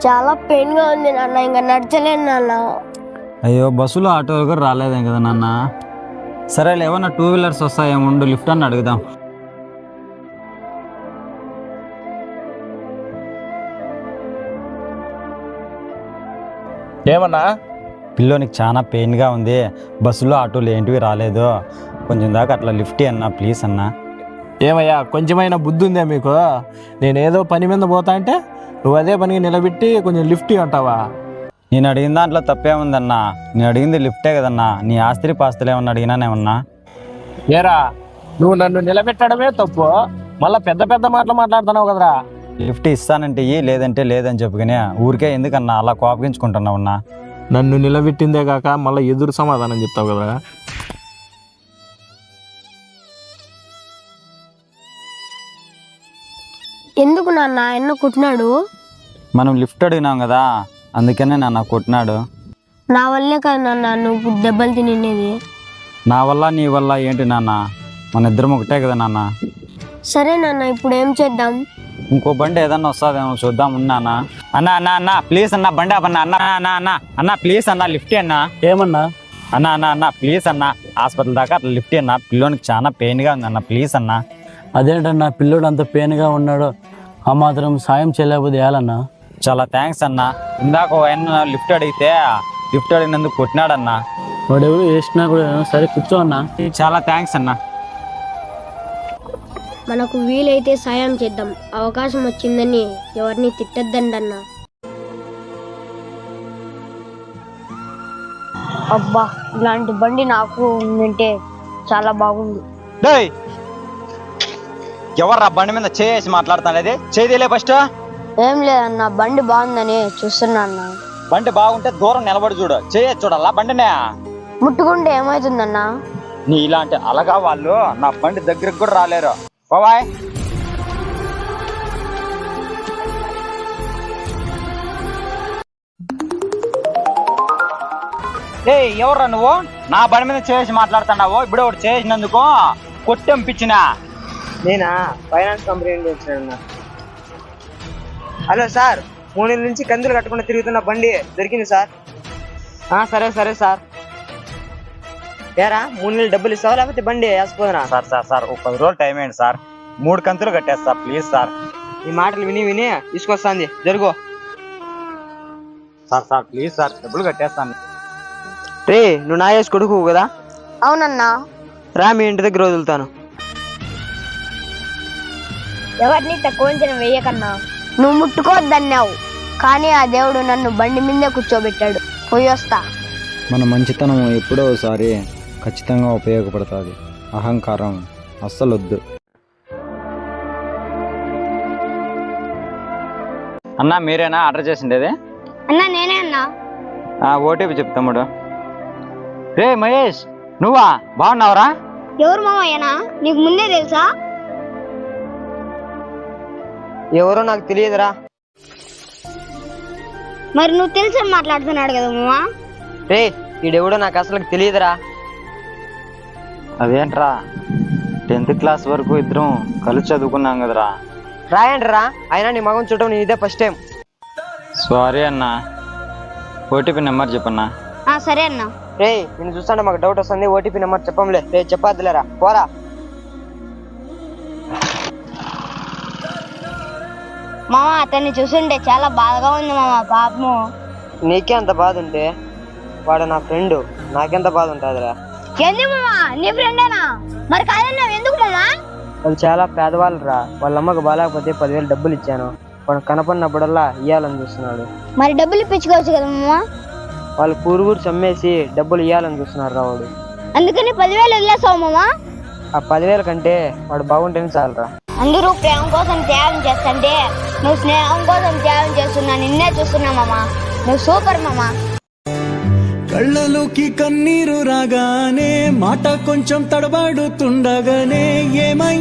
చాలా పెయిన్ గా ఉంది నాన్న, ఇంకా నడచలేను నాన్న. అయ్యో బస్సులో ఆటో కూడా రాలేదేం కదా నాన్న. సరేలే, ఏమన్నా 2 వీలర్స్ వస్తాయేమో, ఉండు లిఫ్ట్ అని అడుగుదాం. ఏమన్నా? పిల్లోనికి చాలా పెయిన్గా ఉంది, బస్సులో ఆటోలు ఏంటివి రాలేదు, కొంచెం దాకా అట్లా లిఫ్ట్ అన్నా ప్లీజ్ అన్నా. ఏమయ్యా, కొంచెమైనా బుద్ధి ఉందా మీకు? నేనేదో పని మీద పోతా అంటే నువ్వు అదే పనికి నిలబెట్టి కొంచెం లిఫ్ట్ అంటావా? నేను అడిగిన దాంట్లో తప్పేముందన్నా, నేను అడిగింది లిఫ్టే కదన్నా. నీ ఆస్తి పాస్తులు ఏమన్నా అడిగినానేమన్నా? ఏరా, నువ్వు నన్ను నిలబెట్టడమే తప్పు, మళ్ళీ పెద్ద పెద్ద మాటలు మాట్లాడుతున్నావు కదరా. లిఫ్ట్ ఇస్తానంటే ఇయ్యి, లేదంటే లేదని చెప్పుకునే ఊరికే ఎందుకన్నా అలా కోపగించుకుంటున్నావున్నా? నన్ను నిలబెట్టిందే కాక మళ్ళీ ఎదురు సమాధానం చెప్తావు కదా. ఎందుకు నాన్న ఆయన కుట్టినాడు? మనం లిఫ్ట్ అడిగినాం కదా, అందుకనే నాన్న కొట్టినాడు. నా వల్లే కదా నాన్న నువ్వు దెబ్బలు తినేది. నా వల్ల నీ వల్ల ఏంటి నాన్న, మన ఇద్దరం ఒకటే కదా నాన్న. సరే నాన్న, ఇప్పుడు ఏం చేద్దాం? ఇంకో బండి ఏదన్నా వస్తుందేమో చూద్దాం. ఉన్నానా అన్నా? అన్నా అన్నా ప్లీజ్ అన్నా, బండి అన్న అన్న అన్న అన్న అన్న ప్లీజ్ అన్నా లిఫ్ట్ అన్నా. ఏమన్నా? అన్నా అన్న అన్న ప్లీజ్ అన్నా, హాస్పిటల్ దాకా అట్లా లిఫ్ట్ అన్నా, పిల్లోనికి చాలా పెయిన్గా ఉంది అన్న, ప్లీజ్ అన్నా. అదేంటన్నా పిల్లోడు అంత పెయిన్గా ఉన్నాడు, ఆ మాత్రం సాయం చేయలేకపోతే ఏలన్నా? చాలా థ్యాంక్స్ అన్నా. ఇందాక ఆయన లిఫ్ట్ అడిగితే లిఫ్ట్ అడిగినందుకు కొట్టినాడన్నా. వాడు ఎవరు వేసినా కూడా సరే కూర్చో అన్నా. చాలా థ్యాంక్స్ అన్నా. మనకు వీలైతే సాయం చేద్దాం, అవకాశం వచ్చిందని ఎవరిని తిట్టద్దండి అన్న. అబ్బా, ఇలాంటి బండి నాకు ఉందంటే చాలా బాగుంది. ఎవర్రా బండి మీద చేసి మాట్లాడుతానేది? చేయలే ఫస్ట్. ఏం లేదన్న, బండి బాగుందని చూస్తున్నా అన్న. బండి బాగుంటే దూరం నిలబడి చూడు, చూడాలా బండినే. ముట్టుకుంటే ఏమవుతుందన్న? నీ ఇలాంటి అలగా వాళ్ళు నా బండి దగ్గరికి కూడా రాలేరు. బాయ్. ఎవర్రా నువ్వు నా బండి మీద చేసి మాట్లాడుతున్నావు? ఇప్పుడు ఒకటి చేసినందుకు కొట్టంపించిన. నేనా ఫైనాన్స్ కంపెనీ నుంచి వచ్చినా. హలో సార్, 3 నెలల నుంచి కందులు కట్టకుండా తిరుగుతున్న బండి దొరికింది సార్. సరే సరే సార్. ఏరా 3 నెలలు డబ్బులు ఇస్తావా లేకపోతే బండి వేసిపోదునా? సార్ సార్ సార్ ఒక 10 రోజులు టైం ఏంటి సార్, 3 కంతులు కట్టేస్తా ప్లీజ్ సార్. ఈ మాటలు విని విని తీసుకొస్తాంది, జరుగు. సార్ సార్ ప్లీజ్ సార్, డబ్బులు కట్టేస్తాను. రే, నువ్వు నా వేసి కొడుకు కదా? అవునన్నా. రా, మీ ఇంటి దగ్గర వదులుతాను. ఎవరిని తక్కువ వేయకన్నా. నువ్వు ముట్టుకోవద్దన్నావు, కానీ ఆ దేవుడు నన్ను బండి మీదే కూర్చోబెట్టాడు. పోయి వస్తా. మన మంచితనం ఎప్పుడో ఒకసారి ఖచ్చితంగా ఉపయోగపడుతుంది, అహంకారం అస్సలు వద్దు. అన్నా మీరేనా ఆర్డర్ చేసిండేది? అన్నా నేనే అన్నా. ఓటీపీ చెప్తాముడు. రే మహేష్, నువ్వా? బాగున్నావురా? ఎవరు మామయ్యనా? నీకు ముందే తెలుసా? ఎవరో నాకు తెలియదురా. మరి నువ్వు తెలిసి మాట్లాడుతున్నాడు కదా మామా. రే, ఈడెవడో నాకు అసలు తెలియదురా. అదేంట్రా, 10th క్లాస్ వరకు ఇద్దరం కలిసి చదువుకున్నాం కదరా. రాయండి రా, అయినా నీ మగం చూడటం నీ ఇదే ఫస్ట్ టైం. సారీ అన్నా, ఓటీపీ నెంబర్ చెప్పన్నా. సరే అన్నా. రే, నేను చూస్తాను మాకు డౌట్ వస్తుంది, ఓటీపీ నెంబర్ చెప్పంలే. రే చెప్పద్దులేరా, పోరా. మామ అతన్ని చూస్తుంటే చాలా బాధగా ఉంది మామ, పాపము. నీకే అంత బాధ ఉంటే వాడు నా ఫ్రెండ్, నాకెంత బాధ ఉంటుందిరా. ఎందుకు మామా? నీ ఫ్రెండేనా? మరి కాదన్నావు ఎందుకు మామా? వాళ్ళు చాలా పేదవాళ్ళు రా. వాళ్ళ అమ్మకు బాగాలేకపోతే 10,000 డబ్బులు ఇచ్చాను, వాడు కనపడినప్పుడల్లా ఇయ్యాలని చూస్తున్నాడు. మరి డబ్బులు ఇప్పించుకోవచ్చు కదా మామా? వాళ్ళు కూరుగురు చమ్మేసి డబ్బులు ఇయ్యాలని చూస్తున్నారు రా వాడు. అందుకని 10,000 వదిలేసావు మామా? ఆ 10,000 కంటే వాడు బాగుంటేనే చాలరా. అందరూ ప్రేమ కోసం త్యాగం చేస్తుంటే నువ్వు స్నేహం కోసం త్యాగం చేస్తున్నా, నిన్నే చూస్తున్నా మామా. నువ్వు సూపర్ మామా. కళ్ళలోకి కన్నీరు రాగానే మాట కొంచెం తడబడుతుండగానే ఏమై